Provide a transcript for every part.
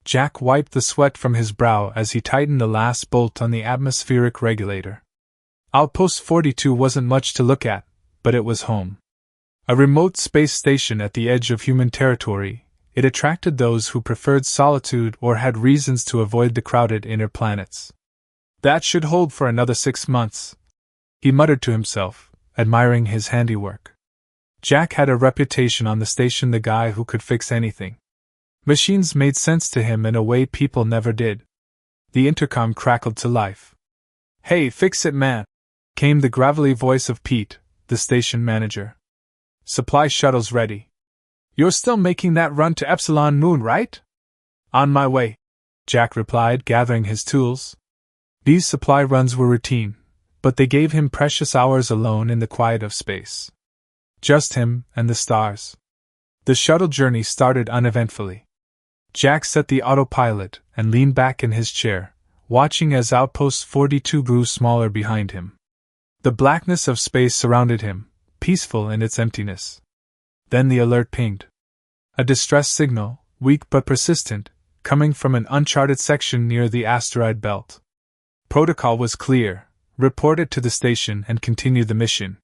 Jack wiped the sweat from his brow as he tightened the last bolt on the atmospheric regulator. Outpost 42 wasn't much to look at, but it was home. A remote space station at the edge of human territory, it attracted those who preferred solitude or had reasons to avoid the crowded inner planets. That should hold for another 6 months, he muttered to himself, admiring his handiwork. Jack had a reputation on the station, the guy who could fix anything. Machines made sense to him in a way people never did. The intercom crackled to life. "Hey, fix it, man," came the gravelly voice of Pete, the station manager. "Supply shuttle's ready. You're still making that run to Epsilon Moon, right?" "On my way," Jack replied, gathering his tools. These supply runs were routine, but they gave him precious hours alone in the quiet of space. Just him and the stars. The shuttle journey started uneventfully. Jack set the autopilot and leaned back in his chair, watching as Outpost 42 grew smaller behind him. The blackness of space surrounded him, peaceful in its emptiness. Then the alert pinged. A distress signal, weak but persistent, coming from an uncharted section near the asteroid belt. Protocol was clear: report it to the station and continue the mission.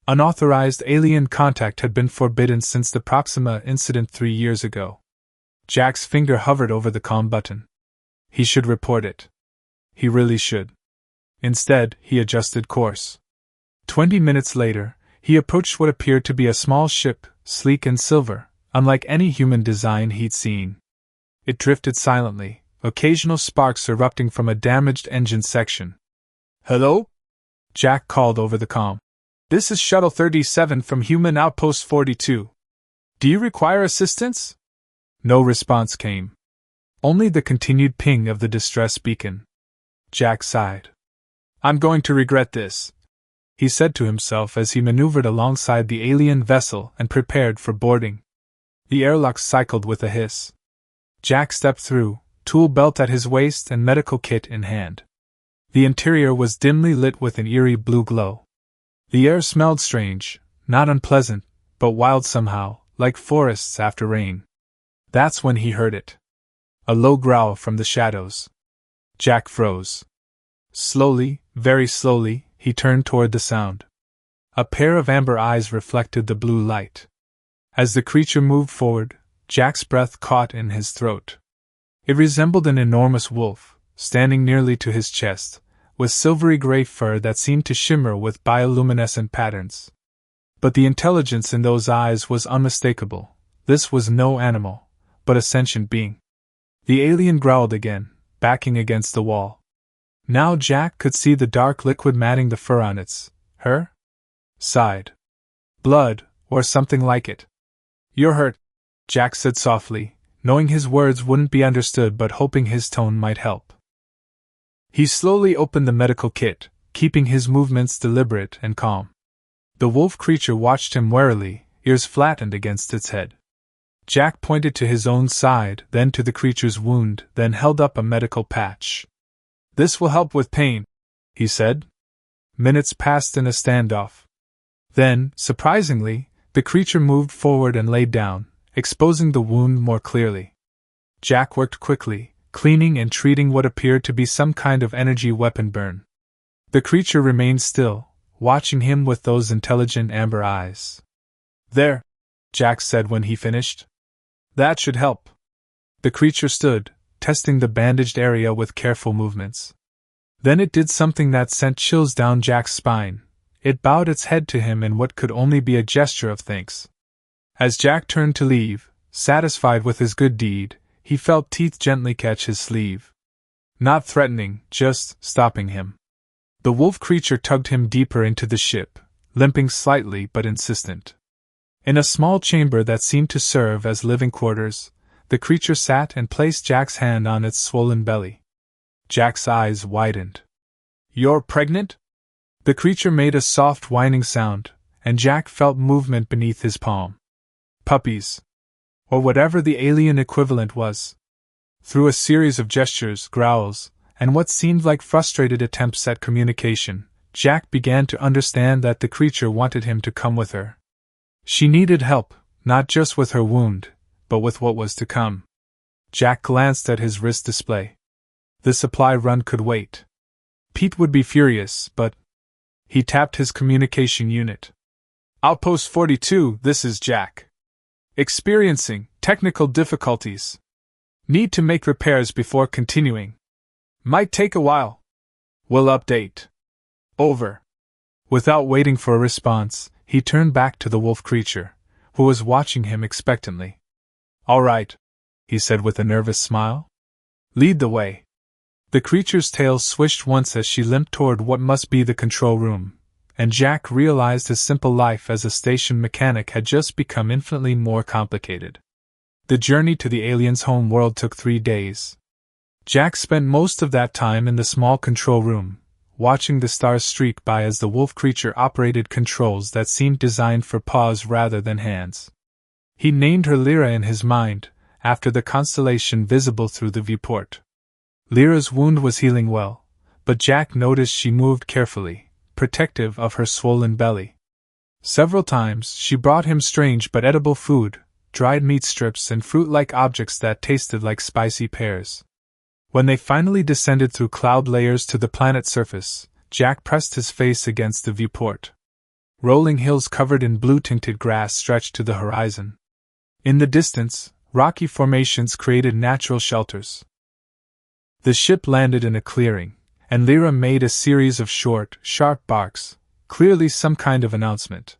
Unauthorized alien contact had been forbidden since the Proxima incident 3 years ago. Jack's finger hovered over the comm button. He should report it. He really should. Instead, he adjusted course. 20 minutes later, he approached what appeared to be a small ship, sleek and silver, unlike any human design he'd seen. It drifted silently, occasional sparks erupting from a damaged engine section. "Hello?" Jack called over the comm. "This is Shuttle 37 from Human Outpost 42. Do you require assistance?" No response came. Only the continued ping of the distress beacon. Jack sighed. "I'm going to regret this," he said to himself as he maneuvered alongside the alien vessel and prepared for boarding. The airlock cycled with a hiss. Jack stepped through, tool belt at his waist and medical kit in hand. The interior was dimly lit with an eerie blue glow. The air smelled strange, not unpleasant, but wild somehow, like forests after rain. That's when he heard it. A low growl from the shadows. Jack froze. Slowly, very slowly, he turned toward the sound. A pair of amber eyes reflected the blue light. As the creature moved forward, Jack's breath caught in his throat. It resembled an enormous wolf, standing nearly to his chest, with silvery gray fur that seemed to shimmer with bioluminescent patterns. But the intelligence in those eyes was unmistakable. This was no animal, but a sentient being. The alien growled again, backing against the wall. Now Jack could see the dark liquid matting the fur on its, her side. Blood, or something like it. "You're hurt," Jack said softly, knowing his words wouldn't be understood but hoping his tone might help. He slowly opened the medical kit, keeping his movements deliberate and calm. The wolf creature watched him warily, ears flattened against its head. Jack pointed to his own side, then to the creature's wound, then held up a medical patch. "This will help with pain," he said. Minutes passed in a standoff. Then, surprisingly, the creature moved forward and laid down, exposing the wound more clearly. Jack worked quickly, cleaning and treating what appeared to be some kind of energy weapon burn. The creature remained still, watching him with those intelligent amber eyes. "There," Jack said when he finished. "That should help." The creature stood, testing the bandaged area with careful movements. Then it did something that sent chills down Jack's spine. It bowed its head to him in what could only be a gesture of thanks. As Jack turned to leave, satisfied with his good deed, he felt teeth gently catch his sleeve. Not threatening, just stopping him. The wolf creature tugged him deeper into the ship, limping slightly but insistent. In a small chamber that seemed to serve as living quarters, the creature sat and placed Jack's hand on its swollen belly. Jack's eyes widened. "You're pregnant?" The creature made a soft whining sound, and Jack felt movement beneath his palm. "Puppies." Or whatever the alien equivalent was. Through a series of gestures, growls, and what seemed like frustrated attempts at communication, Jack began to understand that the creature wanted him to come with her. She needed help, not just with her wound, but with what was to come. Jack glanced at his wrist display. The supply run could wait. Pete would be furious, but... He tapped his communication unit. Outpost 42, this is Jack. Experiencing technical difficulties. Need to make repairs before continuing. Might take a while. Will update. Over. Without waiting for a response, he turned back to the wolf creature, who was watching him expectantly. All right, he said with a nervous smile. Lead the way. The creature's tail swished once as she limped toward what must be the control room, and Jack realized his simple life as a station mechanic had just become infinitely more complicated. The journey to the alien's home world took 3 days. Jack spent most of that time in the small control room, watching the stars streak by as the wolf creature operated controls that seemed designed for paws rather than hands. He named her Lyra in his mind, after the constellation visible through the viewport. Lyra's wound was healing well, but Jack noticed she moved carefully, protective of her swollen belly. Several times she brought him strange but edible food, dried meat strips and fruit-like objects that tasted like spicy pears. When they finally descended through cloud layers to the planet's surface, Jack pressed his face against the viewport. Rolling hills covered in blue-tinted grass stretched to the horizon. In the distance, rocky formations created natural shelters. The ship landed in a clearing, and Lyra made a series of short, sharp barks, clearly some kind of announcement.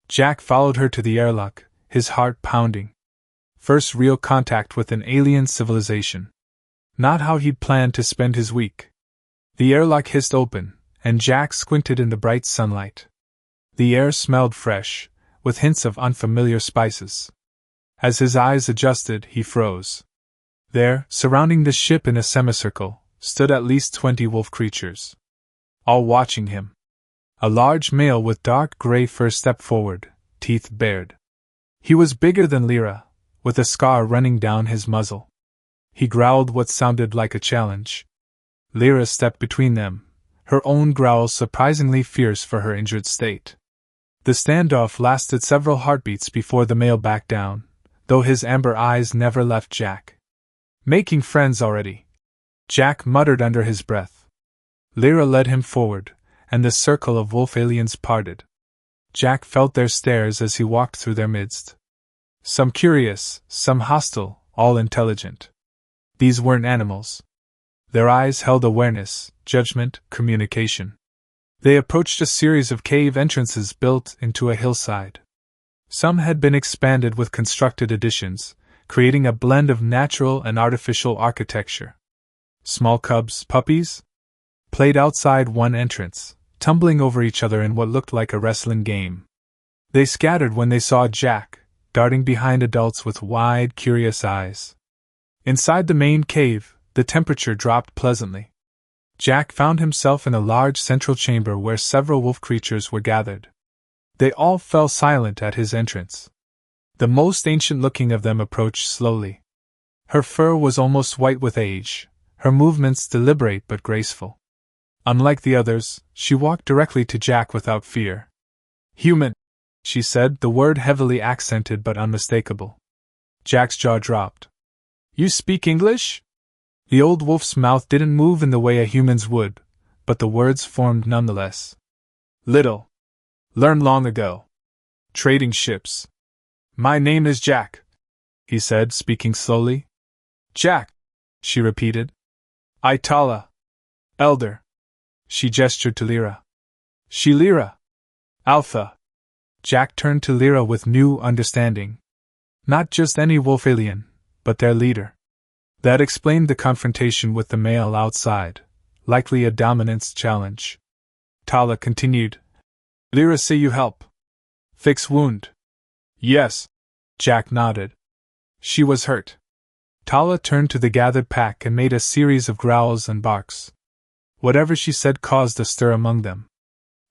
Jack followed her to the airlock, his heart pounding. First real contact with an alien civilization. Not how he'd planned to spend his week. The airlock hissed open, and Jack squinted in the bright sunlight. The air smelled fresh, with hints of unfamiliar spices. As his eyes adjusted, he froze. There, surrounding the ship in a semicircle, stood at least 20 wolf creatures. All watching him. A large male with dark gray fur stepped forward, teeth bared. He was bigger than Lyra, with a scar running down his muzzle. He growled what sounded like a challenge. Lyra stepped between them, her own growl surprisingly fierce for her injured state. The standoff lasted several heartbeats before the male backed down, though his amber eyes never left Jack. Making friends already, Jack muttered under his breath. Lyra led him forward, and the circle of wolf aliens parted. Jack felt their stares as he walked through their midst. Some curious, some hostile, all intelligent. These weren't animals. Their eyes held awareness, judgment, communication. They approached a series of cave entrances built into a hillside. Some had been expanded with constructed additions, creating a blend of natural and artificial architecture. Small cubs, puppies, played outside one entrance, tumbling over each other in what looked like a wrestling game. They scattered when they saw Jack, darting behind adults with wide, curious eyes. Inside the main cave, the temperature dropped pleasantly. Jack found himself in a large central chamber where several wolf creatures were gathered. They all fell silent at his entrance. The most ancient-looking of them approached slowly. Her fur was almost white with age, her movements deliberate but graceful. Unlike the others, she walked directly to Jack without fear. "Human," she said, the word heavily accented but unmistakable. Jack's jaw dropped. "You speak English?" The old wolf's mouth didn't move in the way a human's would, but the words formed nonetheless. "Little. Learned long ago. Trading ships. My name is Jack," he said, speaking slowly. "Jack," she repeated. "Itala. Elder." She gestured to Lyra. "She Lyra. Alpha." Jack turned to Lyra with new understanding. Not just any wolf alien, but their leader. That explained the confrontation with the male outside, likely a dominance challenge. Tala continued. "Lyra say you help. Fix wound." "Yes," Jack nodded. "She was hurt." Tala turned to the gathered pack and made a series of growls and barks. Whatever she said caused a stir among them.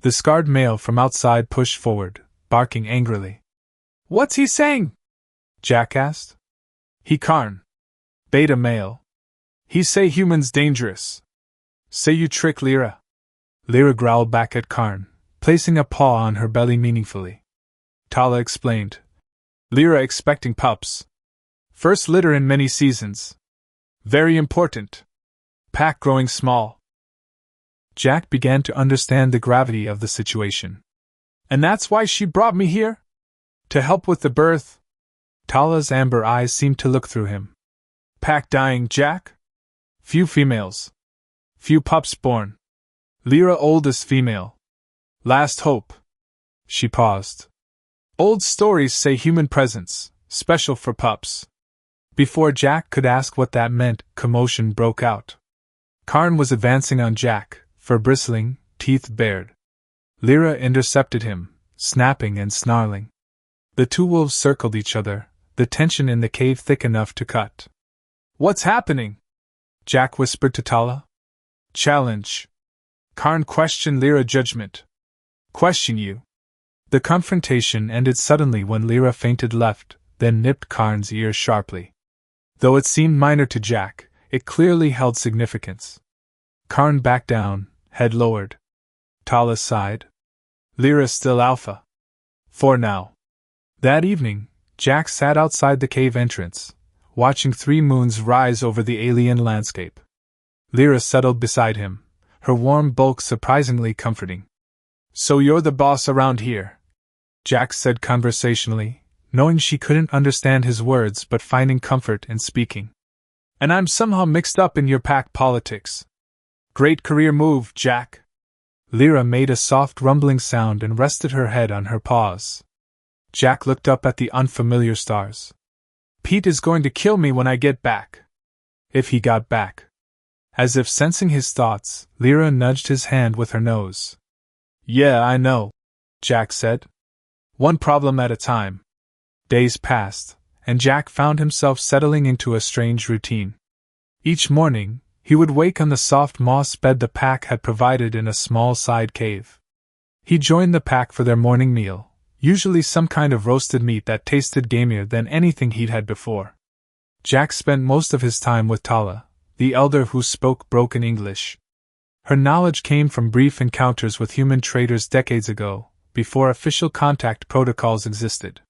The scarred male from outside pushed forward, barking angrily. "What's he saying?" Jack asked. "He Karn. Beta male. He say humans dangerous. Say you trick Lyra." Lyra growled back at Karn, placing a paw on her belly meaningfully. Tala explained. "Lyra expecting pups. First litter in many seasons. Very important. Pack growing small. Jack began to understand the gravity of the situation. And that's why she brought me here? To help with the birth? Tala's amber eyes seemed to look through him. Pack dying, Jack? Few females. Few pups born. Lyra oldest female. Last hope. She paused. Old stories say human presence, special for pups. Before Jack could ask what that meant, commotion broke out. Karn was advancing on Jack, fur bristling, teeth bared. Lyra intercepted him, snapping and snarling. The two wolves circled each other, the tension in the cave thick enough to cut. What's happening? Jack whispered to Tala. Challenge. Karn questioned Lyra's judgment. Question you. The confrontation ended suddenly when Lyra fainted left, then nipped Karn's ear sharply. Though it seemed minor to Jack, it clearly held significance. Karn backed down, head lowered. Tala sighed. Lyra still alpha. For now. That evening, Jack sat outside the cave entrance, watching 3 moons rise over the alien landscape. Lyra settled beside him, her warm bulk surprisingly comforting. So you're the boss around here? Jack said conversationally, knowing she couldn't understand his words but finding comfort in speaking. And I'm somehow mixed up in your pack politics. Great career move, Jack. Lyra made a soft rumbling sound and rested her head on her paws. Jack looked up at the unfamiliar stars. Pete is going to kill me when I get back. If he got back. As if sensing his thoughts, Lyra nudged his hand with her nose. Yeah, I know, Jack said. One problem at a time. Days passed, and Jack found himself settling into a strange routine. Each morning, he would wake on the soft moss bed the pack had provided in a small side cave. He joined the pack for their morning meal, usually some kind of roasted meat that tasted gamier than anything he'd had before. Jack spent most of his time with Tala, the elder who spoke broken English. Her knowledge came from brief encounters with human traders decades ago, before official contact protocols existed.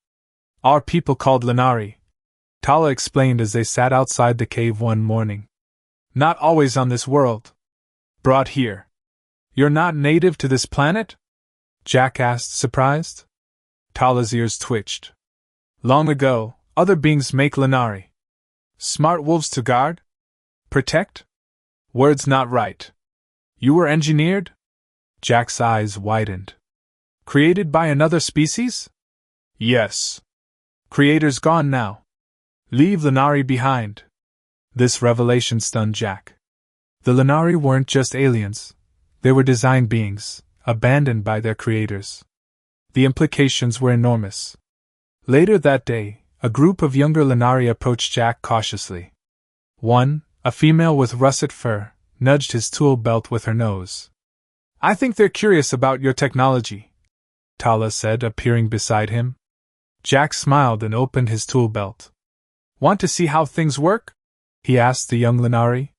Our people called Lanari, Tala explained as they sat outside the cave one morning. Not always on this world. Brought here. You're not native to this planet? Jack asked, surprised. Tala's ears twitched. Long ago, other beings make Lanari. Smart wolves to guard? Protect? Words not right. You were engineered? Jack's eyes widened. Created by another species? Yes. Creator's gone now. Leave Lanari behind. This revelation stunned Jack. The Lanari weren't just aliens. They were designed beings, abandoned by their creators. The implications were enormous. Later that day, a group of younger Lanari approached Jack cautiously. One, a female with russet fur, nudged his tool belt with her nose. I think they're curious about your technology, Tala said, appearing beside him. Jack smiled and opened his tool belt. Want to see how things work? He asked the young Lanari.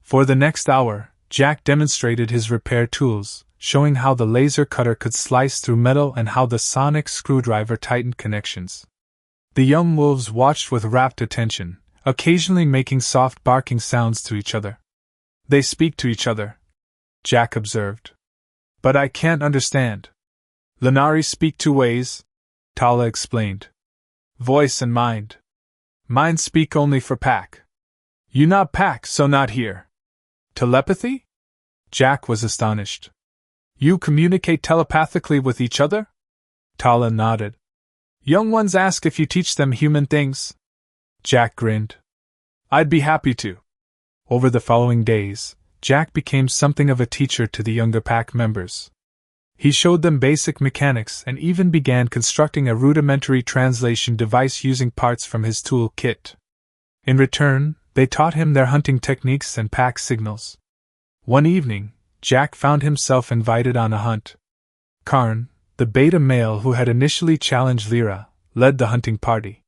For the next hour, Jack demonstrated his repair tools, showing how the laser cutter could slice through metal and how the sonic screwdriver tightened connections. The young wolves watched with rapt attention, occasionally making soft barking sounds to each other. They speak to each other, Jack observed. But I can't understand. Lanari speak 2 ways, Tala explained. Voice and mind. Mind speak only for pack. You not pack, so not here. Telepathy? Jack was astonished. You communicate telepathically with each other? Tala nodded. Young ones ask if you teach them human things. Jack grinned. I'd be happy to. Over the following days, Jack became something of a teacher to the younger pack members. He showed them basic mechanics and even began constructing a rudimentary translation device using parts from his tool kit. In return, they taught him their hunting techniques and pack signals. One evening, Jack found himself invited on a hunt. Karn, the beta male who had initially challenged Lyra, led the hunting party.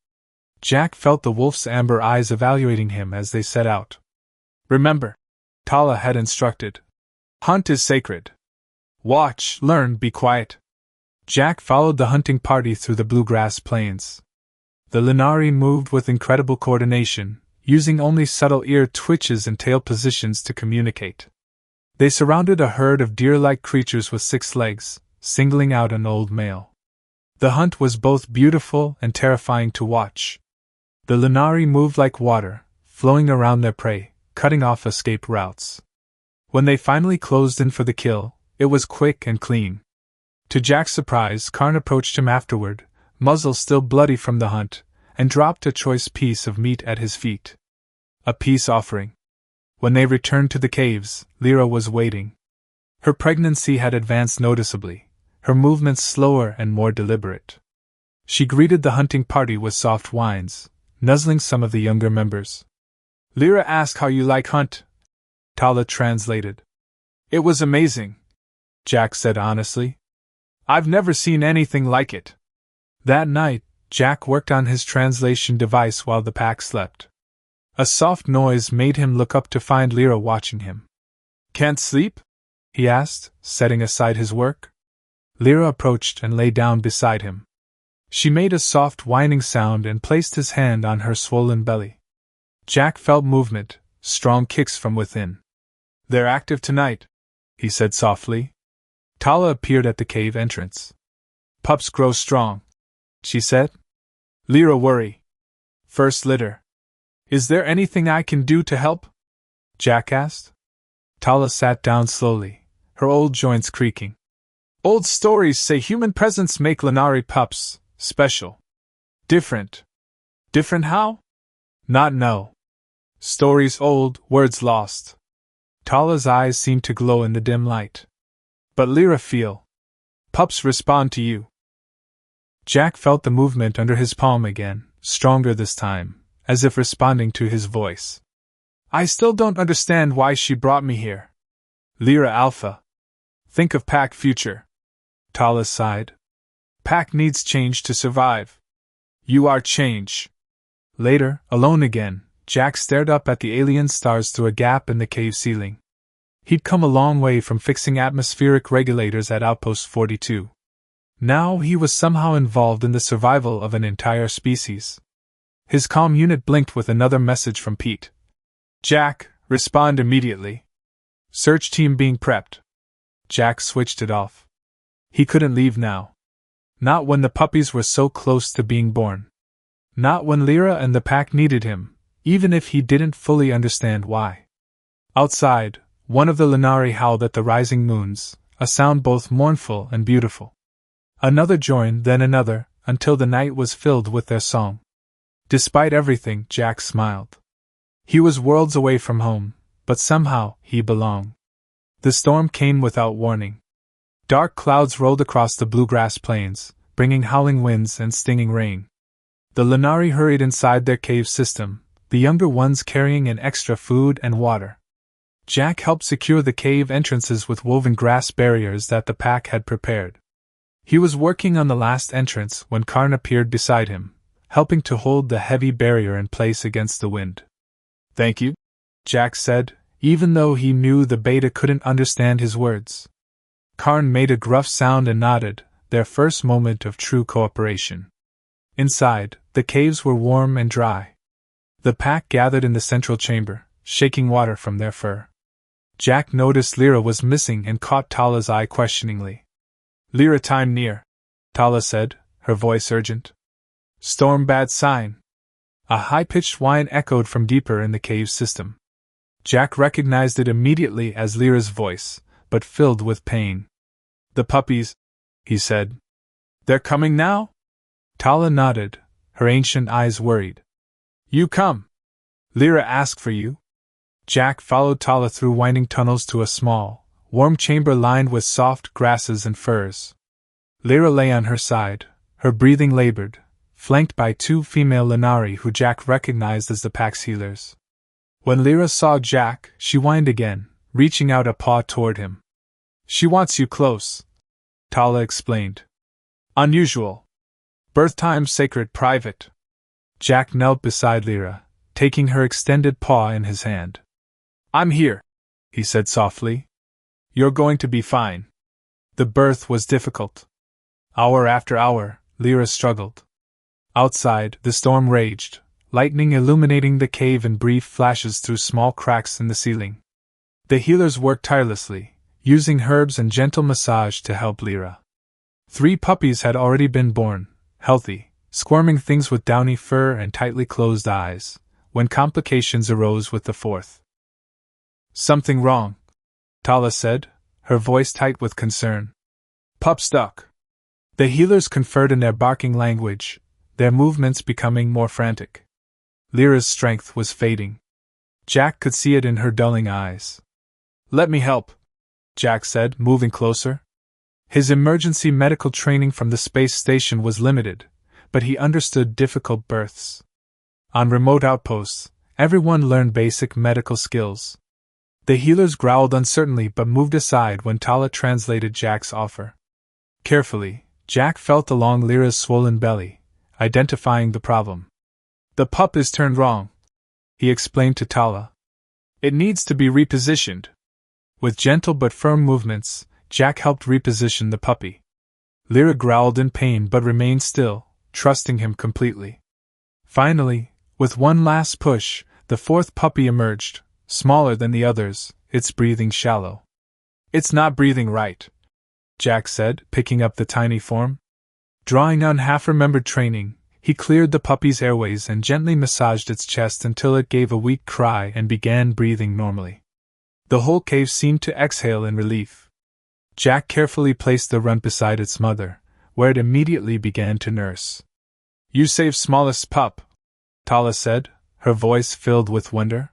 Jack felt the wolf's amber eyes evaluating him as they set out. Remember, Tala had instructed. Hunt is sacred. Watch, learn, be quiet. Jack followed the hunting party through the bluegrass plains. The Lanari moved with incredible coordination, using only subtle ear twitches and tail positions to communicate. They surrounded a herd of deer-like creatures with 6 legs, singling out an old male. The hunt was both beautiful and terrifying to watch. The Lunari moved like water, flowing around their prey, cutting off escape routes. When they finally closed in for the kill, it was quick and clean. To Jack's surprise, Karn approached him afterward, muzzle still bloody from the hunt, and dropped a choice piece of meat at his feet. A peace offering. When they returned to the caves, Lyra was waiting. Her pregnancy had advanced noticeably, her movements slower and more deliberate. She greeted the hunting party with soft whines, nuzzling some of the younger members. Lyra asked how you like hunt. Tala translated. It was amazing, Jack said honestly. I've never seen anything like it. That night, Jack worked on his translation device while the pack slept. A soft noise made him look up to find Lyra watching him. Can't sleep? He asked, setting aside his work. Lyra approached and lay down beside him. She made a soft whining sound and placed his hand on her swollen belly. Jack felt movement, strong kicks from within. They're active tonight, he said softly. Tala appeared at the cave entrance. Pups grow strong, she said. Lyra worry. First litter. Is there anything I can do to help? Jack asked. Tala sat down slowly, her old joints creaking. Old stories say human presence make Lunari pups special. Different. Different how? Not know. Stories old, words lost. Tala's eyes seemed to glow in the dim light. But Lyra feel. Pups respond to you. Jack felt the movement under his palm again, stronger this time, as if responding to his voice. I still don't understand why she brought me here. Lyra Alpha. Think of Pack future. Tala sighed. Pack needs change to survive. You are change. Later, alone again, Jack stared up at the alien stars through a gap in the cave ceiling. He'd come a long way from fixing atmospheric regulators at Outpost 42. Now he was somehow involved in the survival of an entire species. His comm unit blinked with another message from Pete. Jack, respond immediately. Search team being prepped. Jack switched it off. He couldn't leave now. Not when the puppies were so close to being born. Not when Lyra and the pack needed him, even if he didn't fully understand why. Outside, one of the Lunari howled at the rising moons, a sound both mournful and beautiful. Another joined, then another, until the night was filled with their song. Despite everything, Jack smiled. He was worlds away from home, but somehow he belonged. The storm came without warning. Dark clouds rolled across the bluegrass plains, bringing howling winds and stinging rain. The Lunari hurried inside their cave system, the younger ones carrying in extra food and water. Jack helped secure the cave entrances with woven grass barriers that the pack had prepared. He was working on the last entrance when Karn appeared beside him, helping to hold the heavy barrier in place against the wind. Thank you, Jack said, even though he knew the beta couldn't understand his words. Karn made a gruff sound and nodded, their first moment of true cooperation. Inside, the caves were warm and dry. The pack gathered in the central chamber, shaking water from their fur. Jack noticed Lyra was missing and caught Tala's eye questioningly. Lyra, time near, Tala said, her voice urgent. Storm bad sign. A high-pitched whine echoed from deeper in the cave system. Jack recognized it immediately as Lyra's voice, but filled with pain. The puppies, he said. They're coming now? Tala nodded, her ancient eyes worried. You come. Lyra asked for you. Jack followed Tala through winding tunnels to a small, warm chamber lined with soft grasses and furs. Lyra lay on her side, her breathing labored, flanked by 2 female Lunari who Jack recognized as the pack's healers. When Lyra saw Jack, she whined again, reaching out a paw toward him. She wants you close, Tala explained. Unusual. Birth time sacred private. Jack knelt beside Lyra, taking her extended paw in his hand. I'm here, he said softly. You're going to be fine. The birth was difficult. Hour after hour, Lyra struggled. Outside, the storm raged, lightning illuminating the cave in brief flashes through small cracks in the ceiling. The healers worked tirelessly, using herbs and gentle massage to help Lyra. 3 puppies had already been born, healthy, squirming things with downy fur and tightly closed eyes, when complications arose with the 4th. "Something wrong," Tala said, her voice tight with concern. "Pup stuck." The healers conferred in their barking language, their movements becoming more frantic. Lyra's strength was fading. Jack could see it in her dulling eyes. "Let me help," Jack said, moving closer. His emergency medical training from the space station was limited, but he understood difficult births. On remote outposts, everyone learned basic medical skills. The healers growled uncertainly but moved aside when Tala translated Jack's offer. Carefully, Jack felt along Lyra's swollen belly, identifying the problem. "The pup is turned wrong," he explained to Tala. "It needs to be repositioned." With gentle but firm movements, Jack helped reposition the puppy. Lyra growled in pain but remained still, trusting him completely. Finally, with one last push, the 4th puppy emerged, smaller than the others, its breathing shallow. "It's not breathing right," Jack said, picking up the tiny form. Drawing on half-remembered training, he cleared the puppy's airways and gently massaged its chest until it gave a weak cry and began breathing normally. The whole cave seemed to exhale in relief. Jack carefully placed the runt beside its mother, where it immediately began to nurse. "You saved smallest pup," Tala said, her voice filled with wonder.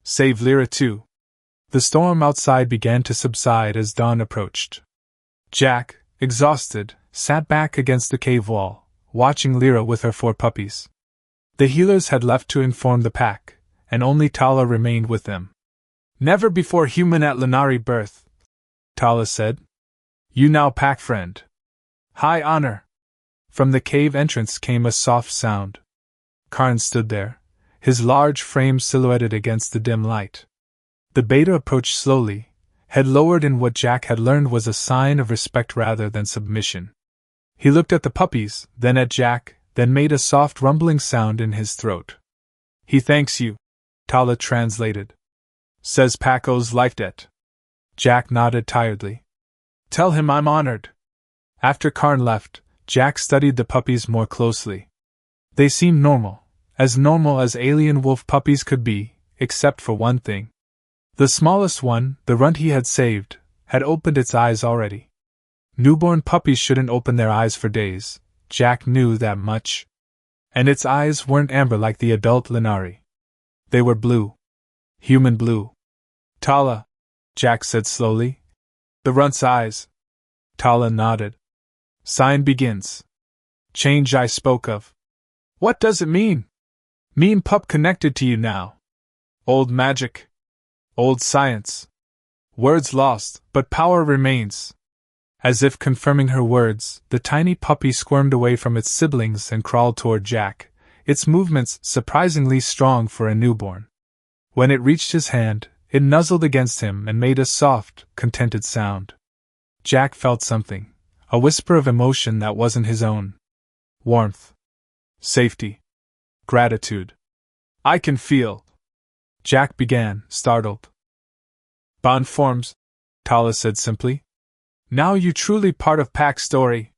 "Save Lyra too." The storm outside began to subside as dawn approached. Jack, exhausted, sat back against the cave wall, watching Lyra with her 4 puppies. The healers had left to inform the pack, and only Tala remained with them. "Never before human at Lunari birth," Tala said. "You now pack friend. High honor." From the cave entrance came a soft sound. Karn stood there, his large frame silhouetted against the dim light. The beta approached slowly, head lowered in what Jack had learned was a sign of respect rather than submission. He looked at the puppies, then at Jack, then made a soft rumbling sound in his throat. "He thanks you," Tala translated. "Says Paco's life debt." Jack nodded tiredly. "Tell him I'm honored." After Karn left, Jack studied the puppies more closely. They seemed normal as alien wolf puppies could be, except for one thing. The smallest one, the runt he had saved, had opened its eyes already. Newborn puppies shouldn't open their eyes for days, Jack knew that much. And its eyes weren't amber like the adult Lunari. They were blue. Human blue. "Tala," Jack said slowly. "The runt's eyes." Tala nodded. "Sign begins. Change I spoke of." "What does it mean?" "Mean pup connected to you now. Old magic. Old science. Words lost, but power remains." As if confirming her words, the tiny puppy squirmed away from its siblings and crawled toward Jack, its movements surprisingly strong for a newborn. When it reached his hand, it nuzzled against him and made a soft, contented sound. Jack felt something, a whisper of emotion that wasn't his own. Warmth. Safety. Gratitude. "I can feel," Jack began, startled. "Bond forms," Tala said simply. "Now you truly part of Pack's story."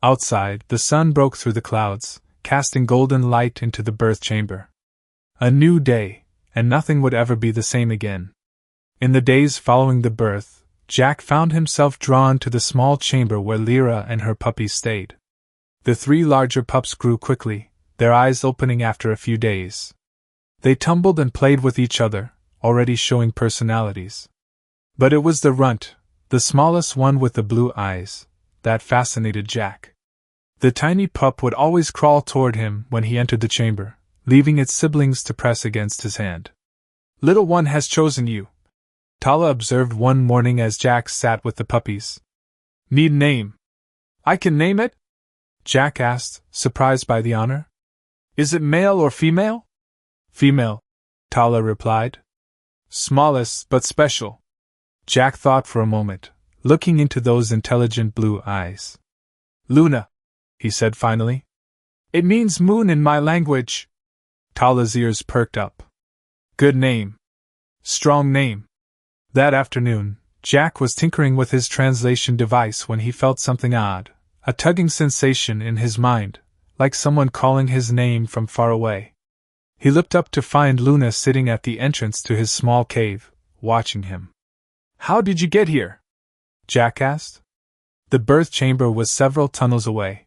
Outside, the sun broke through the clouds, casting golden light into the birth chamber. A new day, and nothing would ever be the same again. In the days following the birth, Jack found himself drawn to the small chamber where Lyra and her puppies stayed. The 3 larger pups grew quickly, their eyes opening after a few days. They tumbled and played with each other, already showing personalities. But it was the runt, the smallest one with the blue eyes, that fascinated Jack. The tiny pup would always crawl toward him when he entered the chamber, leaving its siblings to press against his hand. "Little one has chosen you," Tala observed one morning as Jack sat with the puppies. "Need name." "I can name it?" Jack asked, surprised by the honor. "Is it male or female?" "Female," Tala replied. "Smallest but special." Jack thought for a moment, looking into those intelligent blue eyes. "Luna," he said finally. "It means moon in my language." Tala's ears perked up. Good name. Strong name. That afternoon, Jack was tinkering with his translation device when he felt something odd, a tugging sensation in his mind, like someone calling his name from far away. He looked up to find Luna sitting at the entrance to his small cave, watching him. How did you get here? Jack asked. The birth chamber was several tunnels away.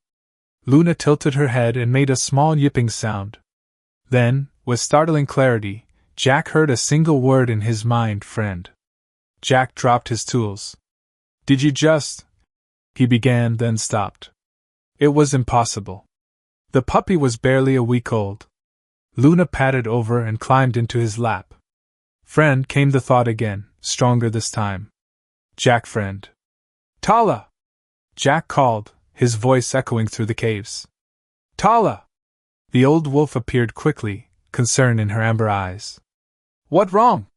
Luna tilted her head and made a small yipping sound. Then, with startling clarity, Jack heard a single word in his mind: friend. Jack dropped his tools. Did you just... he began, then stopped. It was impossible. The puppy was barely a week old. Luna padded over and climbed into his lap. Friend, came the thought again, stronger this time. Jack, friend. Tala! Jack called, his voice echoing through the caves. Tala! The old wolf appeared quickly, concern in her amber eyes. What wrong?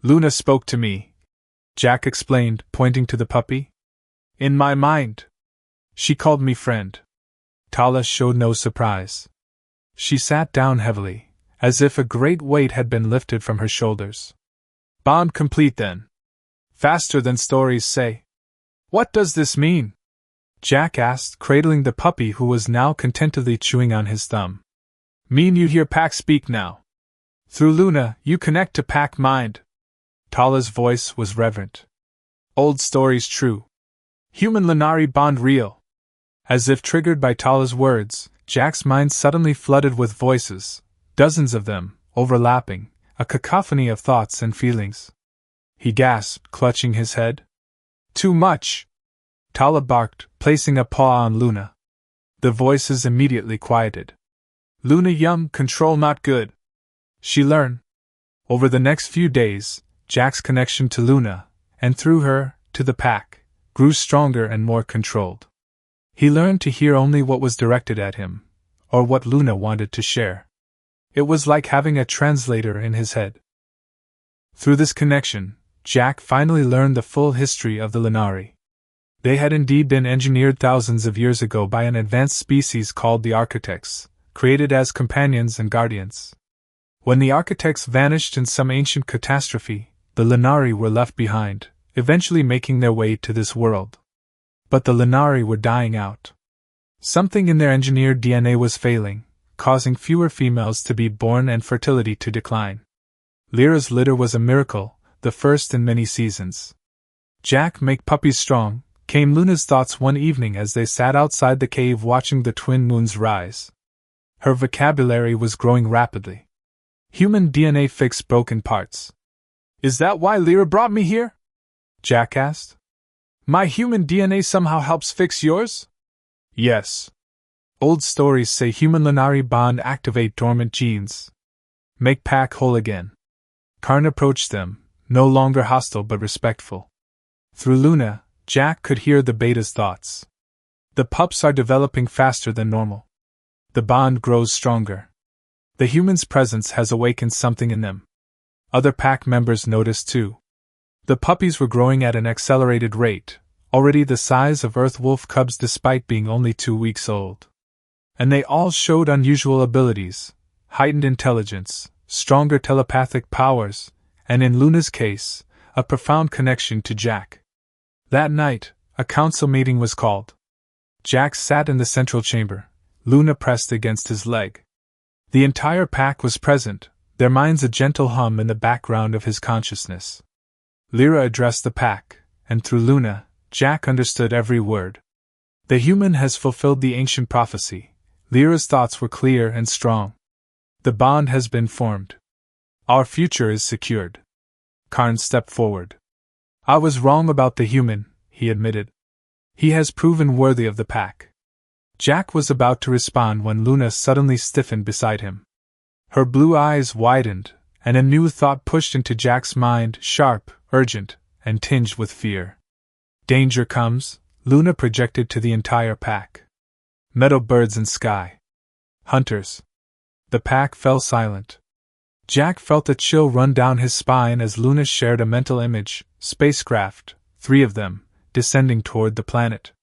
Luna spoke to me, Jack explained, pointing to the puppy. In my mind. She called me friend. Tala showed no surprise. She sat down heavily, as if a great weight had been lifted from her shoulders. Bond complete then. Faster than stories say. What does this mean? Jack asked, cradling the puppy who was now contentedly chewing on his thumb. Mean you hear Pack speak now. Through Luna, you connect to Pack mind. Tala's voice was reverent. Old stories true. Human Lunari bond real. As if triggered by Tala's words, Jack's mind suddenly flooded with voices, dozens of them, overlapping, a cacophony of thoughts and feelings. He gasped, clutching his head. Too much! Tala barked, placing a paw on Luna. The voices immediately quieted. Luna young, control not good. She learn. Over the next few days, Jack's connection to Luna, and through her, to the pack, grew stronger and more controlled. He learned to hear only what was directed at him, or what Luna wanted to share. It was like having a translator in his head. Through this connection, Jack finally learned the full history of the Lunari. They had indeed been engineered thousands of years ago by an advanced species called the architects, created as companions and guardians. When the architects vanished in some ancient catastrophe, the Lunari were left behind, eventually making their way to this world. But the Lunari were dying out. Something in their engineered DNA was failing, causing fewer females to be born and fertility to decline. Lyra's litter was a miracle, the first in many seasons. Jack make puppies strong, came Luna's thoughts one evening as they sat outside the cave watching the twin moons rise. Her vocabulary was growing rapidly. Human DNA fix broken parts. Is that why Lyra brought me here? Jack asked. My human DNA somehow helps fix yours? Yes. Old stories say human Lunari bond activate dormant genes. Make Pack whole again. Karn approached them, no longer hostile but respectful. Through Luna, Jack could hear the beta's thoughts. The pups are developing faster than normal. The bond grows stronger. The human's presence has awakened something in them. Other pack members noticed too. The puppies were growing at an accelerated rate, already the size of Earth wolf cubs despite being only 2 weeks old. And they all showed unusual abilities, heightened intelligence, stronger telepathic powers, and in Luna's case, a profound connection to Jack. That night, a council meeting was called. Jack sat in the central chamber, Luna pressed against his leg. The entire pack was present, their minds a gentle hum in the background of his consciousness. Lyra addressed the pack, and through Luna, Jack understood every word. The human has fulfilled the ancient prophecy. Lyra's thoughts were clear and strong. The bond has been formed. Our future is secured. Karn stepped forward. I was wrong about the human, he admitted. He has proven worthy of the pack. Jack was about to respond when Luna suddenly stiffened beside him. Her blue eyes widened, and a new thought pushed into Jack's mind, sharp, urgent, and tinged with fear. Danger comes, Luna projected to the entire pack. Meadow birds in sky. Hunters. The pack fell silent. Jack felt a chill run down his spine as Luna shared a mental image, spacecraft, 3 of them, descending toward the planet.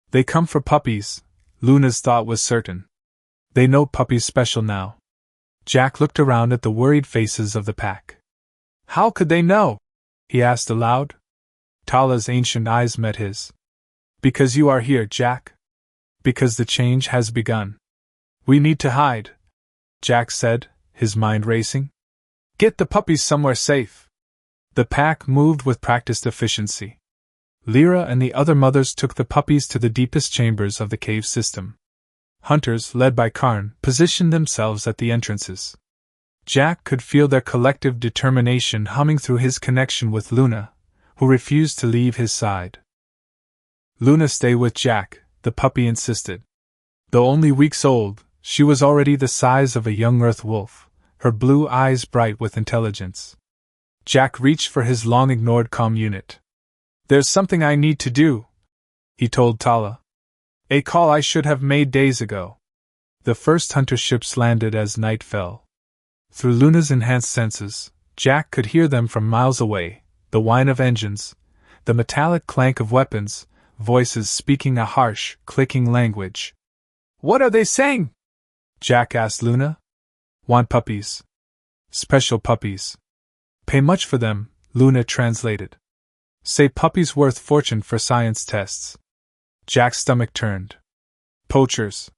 They come for puppies, Luna's thought was certain. They know puppies special now. Jack looked around at the worried faces of the pack. How could they know? He asked aloud. Tala's ancient eyes met his. Because you are here, Jack. Because the change has begun. We need to hide, Jack said, his mind racing. Get the puppies somewhere safe. The pack moved with practiced efficiency. Lyra and the other mothers took the puppies to the deepest chambers of the cave system. Hunters, led by Karn, positioned themselves at the entrances. Jack could feel their collective determination humming through his connection with Luna, who refused to leave his side. Luna, stay with Jack, the puppy insisted. Though only weeks old, she was already the size of a young earth wolf, her blue eyes bright with intelligence. Jack reached for his long-ignored comm unit. There's something I need to do, he told Tala. A call I should have made days ago. The first hunter ships landed as night fell. Through Luna's enhanced senses, Jack could hear them from miles away, the whine of engines, the metallic clank of weapons, voices speaking a harsh, clicking language. What are they saying? Jack asked Luna. Want puppies. Special puppies. Pay much for them, Luna translated. Say puppies worth fortune for science tests. Jack's stomach turned. Poachers.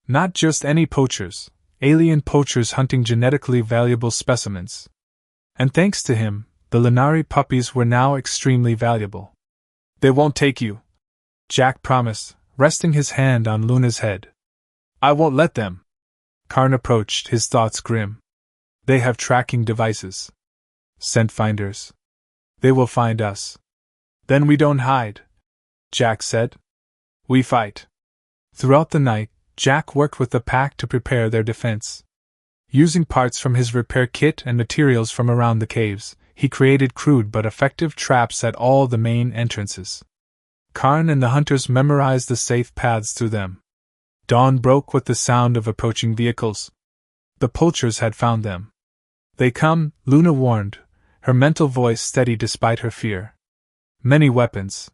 Not just any poachers, alien poachers hunting genetically valuable specimens. And thanks to him, the Lunari puppies were now extremely valuable. They won't take you, Jack promised, resting his hand on Luna's head. I won't let them. Karn approached, his thoughts grim. They have tracking devices. Scent finders. They will find us. Then we don't hide, Jack said. We fight. Throughout the night, Jack worked with the pack to prepare their defense. Using parts from his repair kit and materials from around the caves, he created crude but effective traps at all the main entrances. Karn and the hunters memorized the safe paths through them. Dawn broke with the sound of approaching vehicles. The poachers had found them. They come, Luna warned, her mental voice steady despite her fear. Many weapons.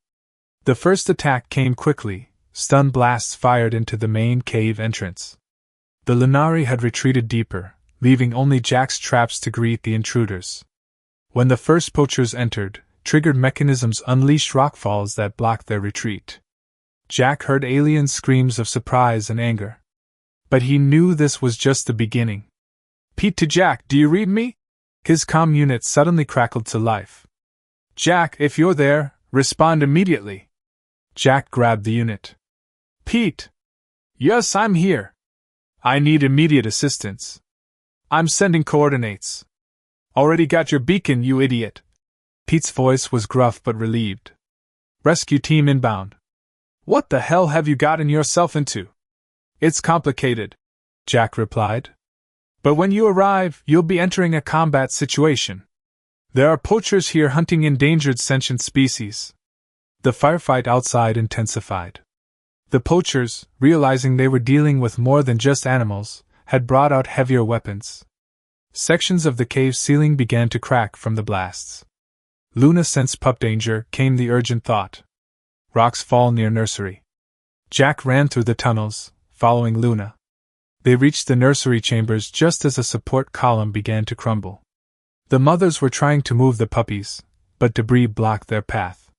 The first attack came quickly, stun blasts fired into the main cave entrance. The Lunari had retreated deeper, leaving only Jack's traps to greet the intruders. When the first poachers entered, triggered mechanisms unleashed rockfalls that blocked their retreat. Jack heard alien screams of surprise and anger. But he knew this was just the beginning. Pete to Jack, do you read me? His comm unit suddenly crackled to life. Jack, if you're there, respond immediately. Jack grabbed the unit. Pete! Yes, I'm here. I need immediate assistance. I'm sending coordinates. Already got your beacon, you idiot. Pete's voice was gruff but relieved. Rescue team inbound. What the hell have you gotten yourself into? It's complicated, Jack replied. But when you arrive, you'll be entering a combat situation. There are poachers here hunting endangered sentient species. The firefight outside intensified. The poachers, realizing they were dealing with more than just animals, had brought out heavier weapons. Sections of the cave ceiling began to crack from the blasts. Luna sensed pup danger, came the urgent thought. Rocks fall near nursery. Jack ran through the tunnels, following Luna. They reached the nursery chambers just as a support column began to crumble. The mothers were trying to move the puppies, but debris blocked their path.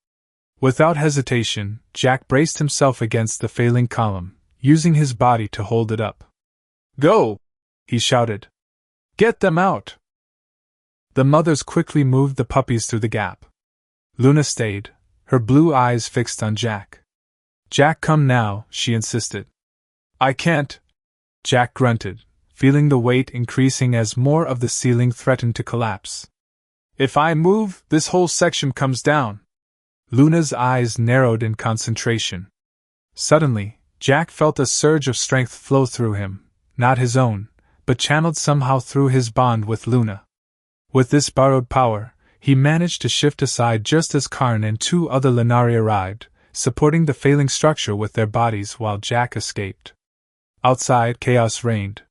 Without hesitation, Jack braced himself against the failing column, using his body to hold it up. Go! He shouted. Get them out! The mothers quickly moved the puppies through the gap. Luna stayed, her blue eyes fixed on Jack. Jack, come now, she insisted. I can't, Jack grunted, feeling the weight increasing as more of the ceiling threatened to collapse. If I move, this whole section comes down. Luna's eyes narrowed in concentration. Suddenly, Jack felt a surge of strength flow through him, not his own, but channeled somehow through his bond with Luna. With this borrowed power, he managed to shift aside just as Karn and two other Lunari arrived, supporting the failing structure with their bodies while Jack escaped. Outside, chaos reigned.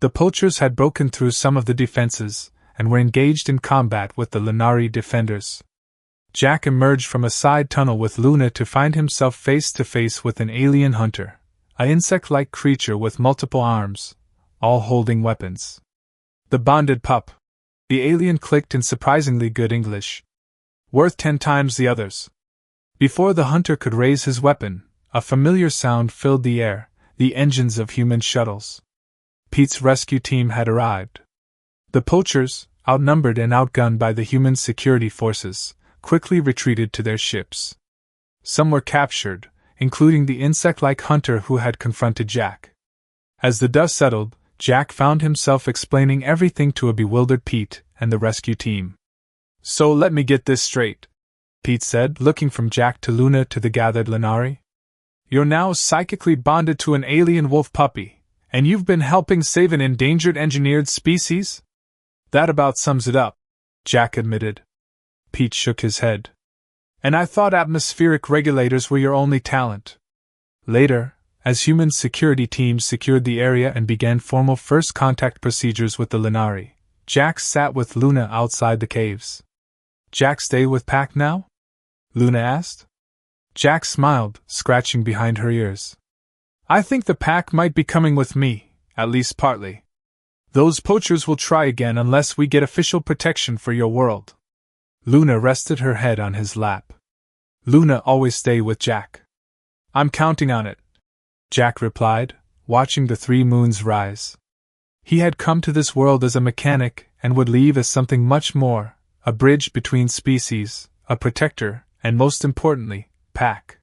The poachers had broken through some of the defenses, and were engaged in combat with the Lunari defenders. Jack emerged from a side tunnel with Luna to find himself face to face with an alien hunter, an insect-like creature with multiple arms, all holding weapons. The bonded pup. The alien clicked in surprisingly good English. Worth 10 times the others. Before the hunter could raise his weapon, a familiar sound filled the air, the engines of human shuttles. Pete's rescue team had arrived. The poachers, outnumbered and outgunned by the human security forces, quickly retreated to their ships. Some were captured, including the insect-like hunter who had confronted Jack. As the dust settled, Jack found himself explaining everything to a bewildered Pete and the rescue team. "So let me get this straight," Pete said, looking from Jack to Luna to the gathered Lenari. "You're now psychically bonded to an alien wolf puppy, and you've been helping save an endangered engineered species?" "That about sums it up," Jack admitted. Pete shook his head. "And I thought atmospheric regulators were your only talent." Later, as human security teams secured the area and began formal first contact procedures with the Lenari, Jack sat with Luna outside the caves. "Jack stay with Pack now?" Luna asked. Jack smiled, scratching behind her ears. "I think the Pack might be coming with me, at least partly. Those poachers will try again unless we get official protection for your world." Luna rested her head on his lap. "Luna always stay with Jack." "I'm counting on it," Jack replied, watching the 3 moons rise. He had come to this world as a mechanic and would leave as something much more, a bridge between species, a protector, and most importantly, Pack.